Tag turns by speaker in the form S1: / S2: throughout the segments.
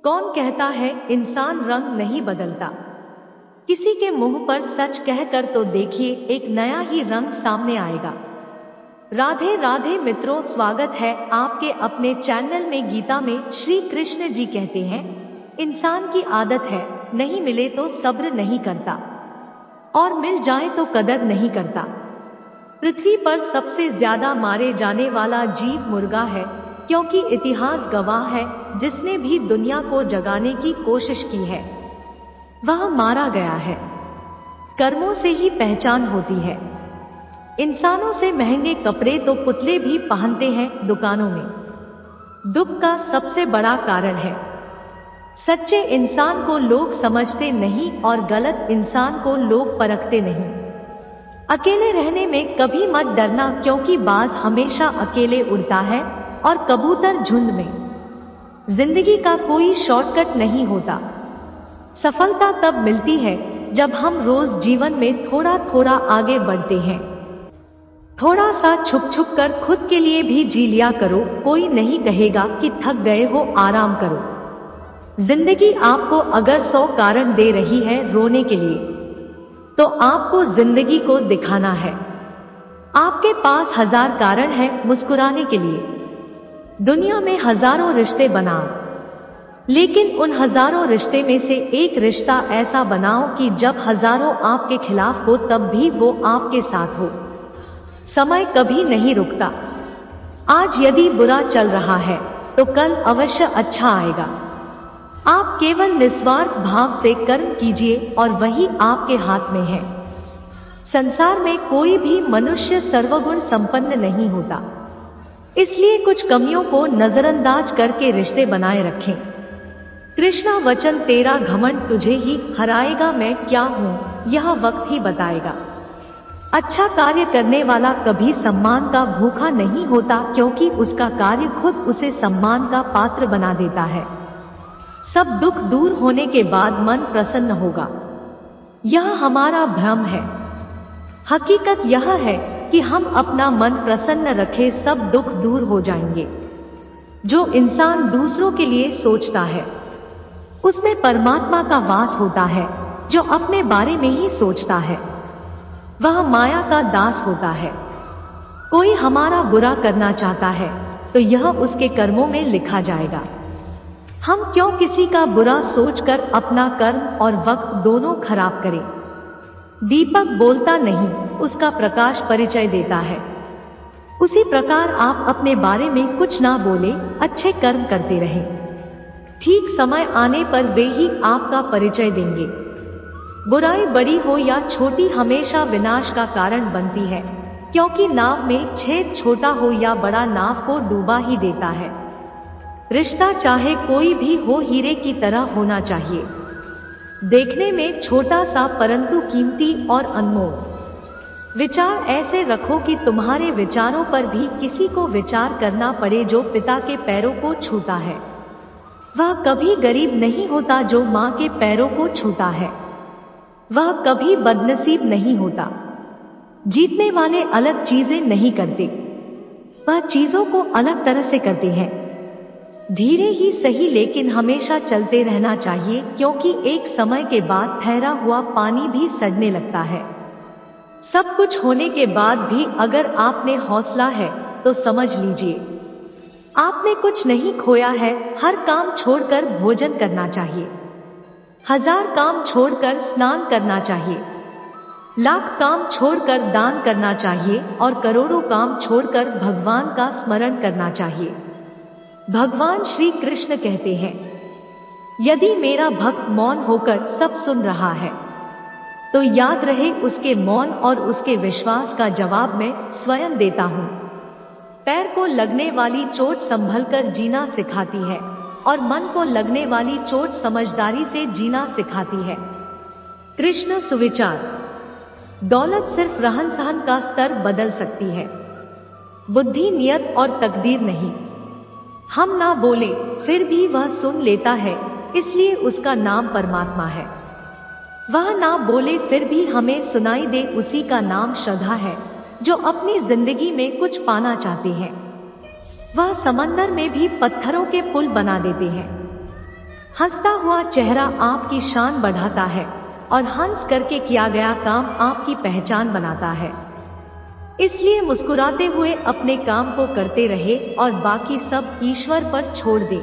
S1: कौन कहता है इंसान रंग नहीं बदलता? किसी के मुंह पर सच कहकर तो देखिए, एक नया ही रंग सामने आएगा। राधे राधे मित्रों, स्वागत है आपके अपने चैनल में। गीता में श्री कृष्ण जी कहते हैं, इंसान की आदत है, नहीं मिले तो सब्र नहीं करता और मिल जाए तो कदर नहीं करता। पृथ्वी पर सबसे ज्यादा मारे जाने वाला जीव मुर्गा है, क्योंकि इतिहास गवाह है, जिसने भी दुनिया को जगाने की कोशिश की है वह मारा गया है। कर्मों से ही पहचान होती है। इंसानों से महंगे कपड़े तो पुतले भी पहनते हैं दुकानों में। दुख का सबसे बड़ा कारण है, सच्चे इंसान को लोग समझते नहीं और गलत इंसान को लोग परखते नहीं। अकेले रहने में कभी मत डरना, क्योंकि बाज हमेशा अकेले उड़ता है और कबूतर झुंड में। जिंदगी का कोई शॉर्टकट नहीं होता। सफलता तब मिलती है जब हम रोज जीवन में थोड़ा थोड़ा आगे बढ़ते हैं। थोड़ा सा छुप छुप कर खुद के लिए भी जी लिया करो। कोई नहीं कहेगा कि थक गए हो, आराम करो। जिंदगी आपको अगर 100 कारण दे रही है रोने के लिए, तो आपको जिंदगी को दिखाना है। आपके पास 1000 कारण है मुस्कुराने के लिए। दुनिया में हजारों रिश्ते बनाओ, लेकिन उन हजारों रिश्ते में से एक रिश्ता ऐसा बनाओ कि जब हजारों आपके खिलाफ हो तब भी वो आपके साथ हो। समय कभी नहीं रुकता। आज यदि बुरा चल रहा है तो कल अवश्य अच्छा आएगा। आप केवल निस्वार्थ भाव से कर्म कीजिए और वही आपके हाथ में है। संसार में कोई भी मनुष्य सर्वगुण संपन्न नहीं होता, इसलिए कुछ कमियों को नजरअंदाज करके रिश्ते बनाए रखें। कृष्णा वचन तेरा घमंड तुझे ही हराएगा, मैं क्या हूँ यह वक्त ही बताएगा। अच्छा कार्य करने वाला कभी सम्मान का भूखा नहीं होता, क्योंकि उसका कार्य खुद उसे सम्मान का पात्र बना देता है। सब दुख दूर होने के बाद मन प्रसन्न होगा, यह हमारा भ्रम है। हकीकत यह है कि हम अपना मन प्रसन्न रखें, सब दुख दूर हो जाएंगे। जो इंसान दूसरों के लिए सोचता है उसमें परमात्मा का वास होता है। जो अपने बारे में ही सोचता है वह माया का दास होता है। कोई हमारा बुरा करना चाहता है तो यह उसके कर्मों में लिखा जाएगा। हम क्यों किसी का बुरा सोचकर अपना कर्म और वक्त दोनों खराब करें। दीपक बोलता नहीं, उसका प्रकाश परिचय देता है। उसी प्रकार आप अपने बारे में कुछ ना बोले, अच्छे कर्म करते रहें। ठीक समय आने पर वे ही आपका परिचय देंगे। बुराई बड़ी हो या छोटी हमेशा विनाश का कारण बनती है, क्योंकि नाव में छेद छोटा हो या बड़ा नाव को डूबा ही देता है। रिश्ता चाहे कोई भी हो हीरे की तरह होना चाहिए, देखने में छोटा सा परंतु कीमती और अनमोल। विचार ऐसे रखो कि तुम्हारे विचारों पर भी किसी को विचार करना पड़े। जो पिता के पैरों को छूता है वह कभी गरीब नहीं होता, जो माँ के पैरों को छूता है वह कभी बदनसीब नहीं होता। जीतने वाले अलग चीजें नहीं करते, वह चीजों को अलग तरह से करते हैं। धीरे ही सही, लेकिन हमेशा चलते रहना चाहिए, क्योंकि एक समय के बाद ठहरा हुआ पानी भी सड़ने लगता है। सब कुछ होने के बाद भी अगर आपने हौसला है तो समझ लीजिए आपने कुछ नहीं खोया है। हर काम छोड़कर भोजन करना चाहिए, 1000 काम छोड़कर स्नान करना चाहिए, लाख काम छोड़कर दान करना चाहिए और करोड़ों काम छोड़कर भगवान का स्मरण करना चाहिए। भगवान श्री कृष्ण कहते हैं, यदि मेरा भक्त मौन होकर सब सुन रहा है तो याद रहे उसके मौन और उसके विश्वास का जवाब मैं स्वयं देता हूँ। पैर को लगने वाली चोट संभल कर जीना सिखाती है और मन को लगने वाली चोट समझदारी से जीना सिखाती है। कृष्ण सुविचार। दौलत सिर्फ रहन सहन का स्तर बदल सकती है, बुद्धि, नियत और तकदीर नहीं। हम ना बोले फिर भी वह सुन लेता है, इसलिए उसका नाम परमात्मा है। वह ना बोले फिर भी हमें सुनाई दे, उसी का नाम श्रद्धा है। जो अपनी जिंदगी में कुछ पाना चाहते हैं वह समंदर में भी पत्थरों के पुल बना देते हैं। हंसता हुआ चेहरा आपकी शान बढ़ाता है और हंस करके किया गया काम आपकी पहचान बनाता है। इसलिए मुस्कुराते हुए अपने काम को करते रहे और बाकी सब ईश्वर पर छोड़ दे।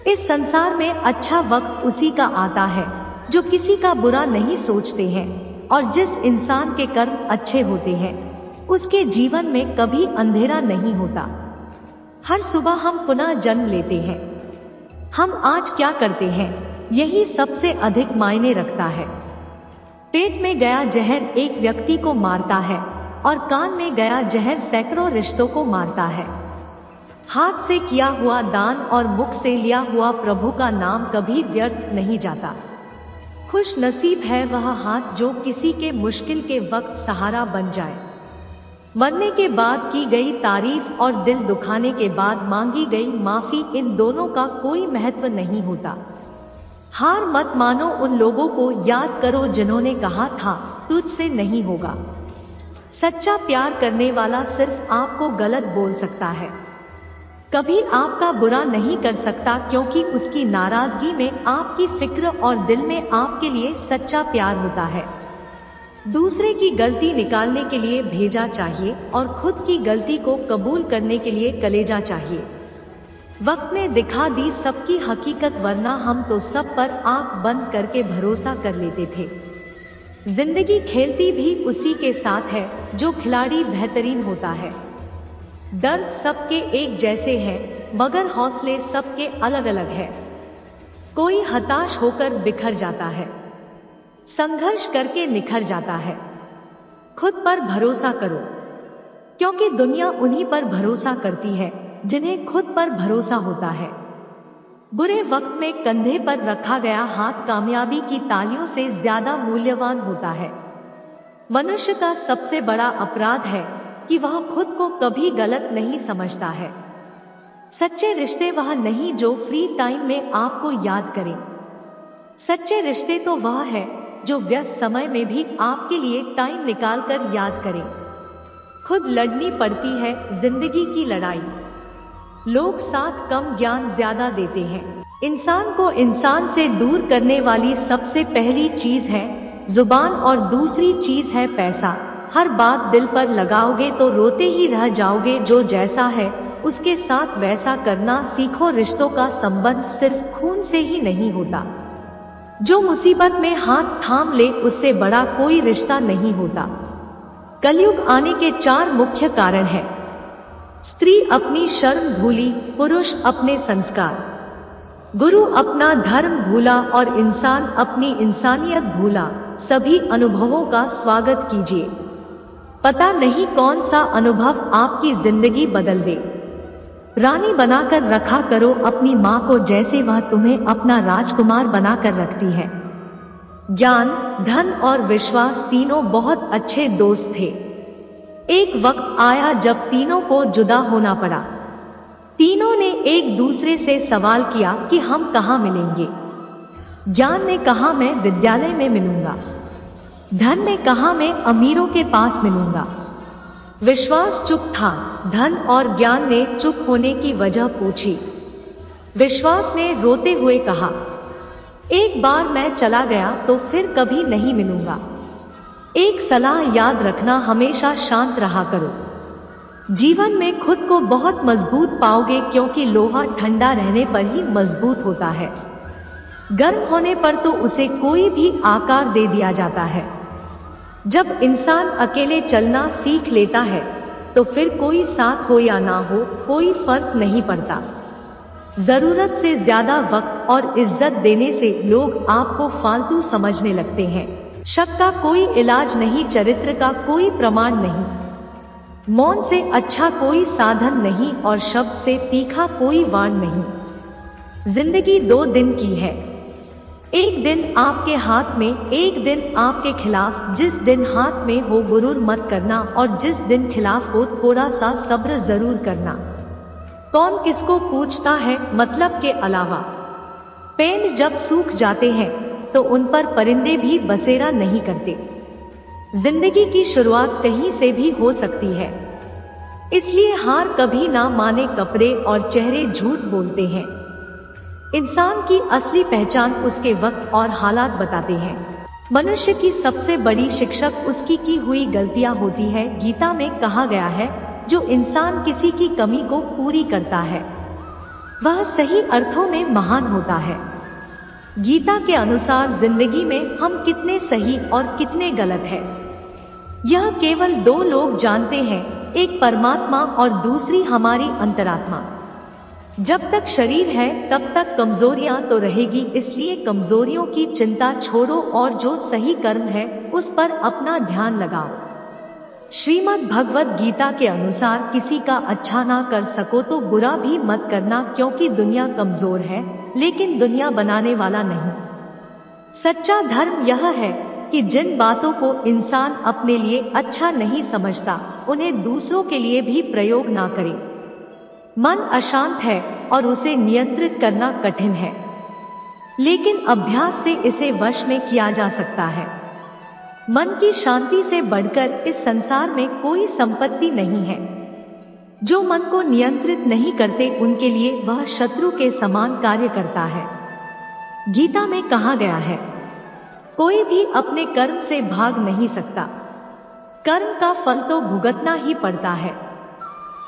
S1: इस संसार में अच्छा वक्त उसी का आता है जो किसी का बुरा नहीं सोचते हैं, और जिस इंसान के कर्म अच्छे होते हैं उसके जीवन में कभी अंधेरा नहीं होता। हर सुबह हम पुनः जन्म लेते हैं। हम आज क्या करते हैं यही सबसे अधिक मायने रखता है। पेट में गया जहर एक व्यक्ति को मारता है और कान में गया जहर सैकड़ों रिश्तों को मारता है। हाथ से किया हुआ दान और मुख से लिया हुआ प्रभु का नाम कभी व्यर्थ नहीं जाता। खुश नसीब है वह हाथ जो किसी के मुश्किल के वक्त सहारा बन जाए। मरने के बाद की गई तारीफ और दिल दुखाने के बाद मांगी गई माफी, इन दोनों का कोई महत्व नहीं होता। हार मत मानो, उन लोगों को याद करो जिन्होंने कहा था तुझसे नहीं होगा। सच्चा प्यार करने वाला सिर्फ आपको गलत बोल सकता है, कभी आपका बुरा नहीं कर सकता, क्योंकि उसकी नाराजगी में आपकी फिक्र और दिल में आपके लिए सच्चा प्यार होता है। दूसरे की गलती निकालने के लिए भेजा चाहिए और खुद की गलती को कबूल करने के लिए कलेजा चाहिए। वक्त ने दिखा दी सबकी हकीकत, वरना हम तो सब पर आंख बंद करके भरोसा कर लेते थे। जिंदगी खेलती भी उसी के साथ है जो खिलाड़ी बेहतरीन होता है। दर्द सबके एक जैसे हैं मगर हौसले सबके अलग अलग है। कोई हताश होकर बिखर जाता है, संघर्ष करके निखर जाता है। खुद पर भरोसा करो, क्योंकि दुनिया उन्हीं पर भरोसा करती है जिन्हें खुद पर भरोसा होता है। बुरे वक्त में कंधे पर रखा गया हाथ कामयाबी की तालियों से ज्यादा मूल्यवान होता है। मनुष्य का सबसे बड़ा अपराध है कि वह खुद को कभी गलत नहीं समझता है। सच्चे रिश्ते वह नहीं जो फ्री टाइम में आपको याद करें। सच्चे रिश्ते तो वह है जो व्यस्त समय में भी आपके लिए टाइम निकालकर याद करें। खुद लड़नी पड़ती है जिंदगी की लड़ाई। लोग साथ कम ज्ञान ज्यादा देते हैं। इंसान को इंसान से दूर करने वाली सबसे पहली चीज है जुबान और दूसरी चीज है पैसा। हर बात दिल पर लगाओगे तो रोते ही रह जाओगे। जो जैसा है उसके साथ वैसा करना सीखो। रिश्तों का संबंध सिर्फ खून से ही नहीं होता। जो मुसीबत में हाथ थाम ले उससे बड़ा कोई रिश्ता नहीं होता। कलयुग आने के 4 मुख्य कारण हैं। स्त्री अपनी शर्म भूली, पुरुष अपने संस्कार, गुरु अपना धर्म भूला और इंसान अपनी इंसानियत भूला। सभी अनुभवों का स्वागत कीजिए। पता नहीं कौन सा अनुभव आपकी जिंदगी बदल दे। रानी बनाकर रखा करो अपनी माँ को जैसे वह तुम्हें अपना राजकुमार बनाकर रखती है। ज्ञान, धन और विश्वास तीनों बहुत अच्छे दोस्त थे। एक वक्त आया जब तीनों को जुदा होना पड़ा। तीनों ने एक दूसरे से सवाल किया कि हम कहाँ मिलेंगे। ज्ञान ने कहा मैं विद्यालय में मिलूंगा। धन ने कहा मैं अमीरों के पास मिलूंगा। विश्वास चुप था। धन और ज्ञान ने चुप होने की वजह पूछी। विश्वास ने रोते हुए कहा, एक बार मैं चला गया तो फिर कभी नहीं मिलूंगा। एक सलाह याद रखना, हमेशा शांत रहा करो। जीवन में खुद को बहुत मजबूत पाओगे, क्योंकि लोहा ठंडा रहने पर ही मजबूत होता है। गर्म होने पर तो उसे कोई भी आकार दे दिया जाता है। जब इंसान अकेले चलना सीख लेता है तो फिर कोई साथ हो या ना हो कोई फर्क नहीं पड़ता। जरूरत से ज्यादा वक्त और इज्जत देने से लोग आपको फालतू समझने लगते हैं। शक का कोई इलाज नहीं, चरित्र का कोई प्रमाण नहीं। मौन से अच्छा कोई साधन नहीं और शब्द से तीखा कोई वाण नहीं। जिंदगी 2 दिन की है, एक दिन आपके हाथ में, एक दिन आपके खिलाफ। जिस दिन हाथ में हो गुरूर मत करना और जिस दिन खिलाफ हो थोड़ा सा सब्र जरूर करना। कौन किसको पूछता है मतलब के अलावा। पेड़ जब सूख जाते हैं तो उन पर परिंदे भी बसेरा नहीं करते। जिंदगी की शुरुआत कहीं से भी हो सकती है, इसलिए हार कभी ना माने। कपड़े और चेहरे झूठ बोलते हैं। इंसान की असली पहचान उसके वक्त और हालात बताते हैं। मनुष्य की सबसे बड़ी शिक्षक उसकी की हुई गलतियां होती है। गीता में कहा गया है, जो इंसान किसी की कमी को पूरी करता है वह सही अर्थों में महान होता है। गीता के अनुसार जिंदगी में हम कितने सही और कितने गलत हैं, यह केवल दो लोग जानते हैं, एक परमात्मा और दूसरी हमारी अंतरात्मा। जब तक शरीर है तब तक कमजोरियां तो रहेगी, इसलिए कमजोरियों की चिंता छोड़ो और जो सही कर्म है उस पर अपना ध्यान लगाओ। श्रीमद् भगवद गीता के अनुसार किसी का अच्छा ना कर सको तो बुरा भी मत करना, क्योंकि दुनिया कमजोर है लेकिन दुनिया बनाने वाला नहीं। सच्चा धर्म यह है कि जिन बातों को इंसान अपने लिए अच्छा नहीं समझता उन्हें दूसरों के लिए भी प्रयोग ना करे। मन अशांत है और उसे नियंत्रित करना कठिन है, लेकिन अभ्यास से इसे वश में किया जा सकता है। मन की शांति से बढ़कर इस संसार में कोई संपत्ति नहीं है। जो मन को नियंत्रित नहीं करते उनके लिए वह शत्रु के समान कार्य करता है। गीता में कहा गया है, कोई भी अपने कर्म से भाग नहीं सकता, कर्म का फल तो भुगतना ही पड़ता है।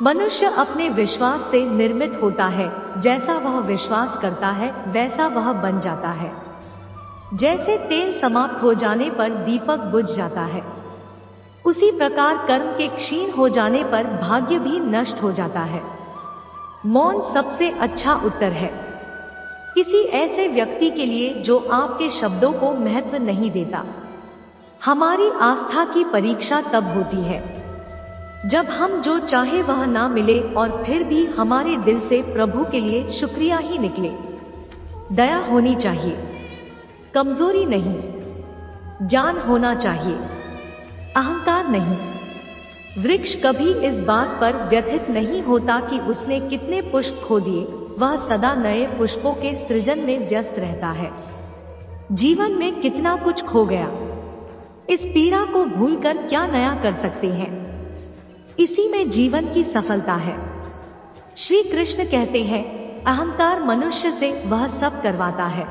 S1: मनुष्य अपने विश्वास से निर्मित होता है, जैसा वह विश्वास करता है वैसा वह बन जाता है। जैसे तेल समाप्त हो जाने पर दीपक बुझ जाता है, उसी प्रकार कर्म के क्षीण हो जाने पर भाग्य भी नष्ट हो जाता है। मौन सबसे अच्छा उत्तर है किसी ऐसे व्यक्ति के लिए जो आपके शब्दों को महत्व नहीं देता। हमारी आस्था की परीक्षा तब होती है जब हम जो चाहे वह ना मिले और फिर भी हमारे दिल से प्रभु के लिए शुक्रिया ही निकले। दया होनी चाहिए, कमजोरी नहीं। ज्ञान होना चाहिए, अहंकार नहीं। वृक्ष कभी इस बात पर व्यथित नहीं होता कि उसने कितने पुष्प खो दिए, वह सदा नए पुष्पों के सृजन में व्यस्त रहता है। जीवन में कितना कुछ खो गया, इस पीड़ा को भूलकर क्या नया कर सकते हैं। इसी में जीवन की सफलता है। श्री कृष्ण कहते हैं, अहंकार मनुष्य से वह सब करवाता है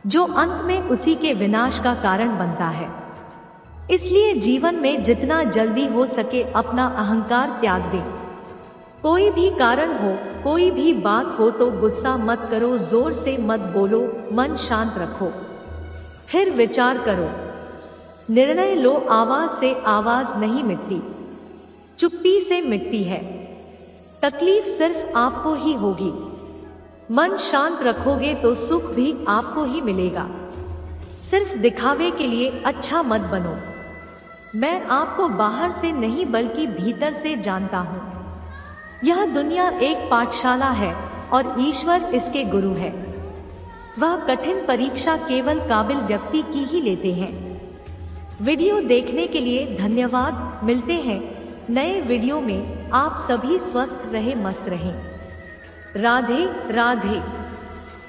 S1: जो अंत में उसी के विनाश का कारण बनता है। इसलिए जीवन में जितना जल्दी हो सके अपना अहंकार त्याग दें। कोई भी कारण हो, कोई भी बात हो तो गुस्सा मत करो, जोर से मत बोलो, मन शांत रखो, फिर विचार करो, निर्णय लो। आवाज से आवाज नहीं मिटती, चुप्पी से मिटती है। तकलीफ सिर्फ आपको ही होगी। मन शांत रखोगे तो सुख भी आपको ही मिलेगा। सिर्फ दिखावे के लिए अच्छा मत बनो। मैं आपको बाहर से नहीं बल्कि भीतर से जानता हूं। यह दुनिया एक पाठशाला है और ईश्वर इसके गुरु है। वह कठिन परीक्षा केवल काबिल व्यक्ति की ही लेते हैं। वीडियो देखने के लिए धन्यवाद। मिलते हैं नए वीडियो में। आप सभी स्वस्थ रहे, मस्त रहें। राधे राधे।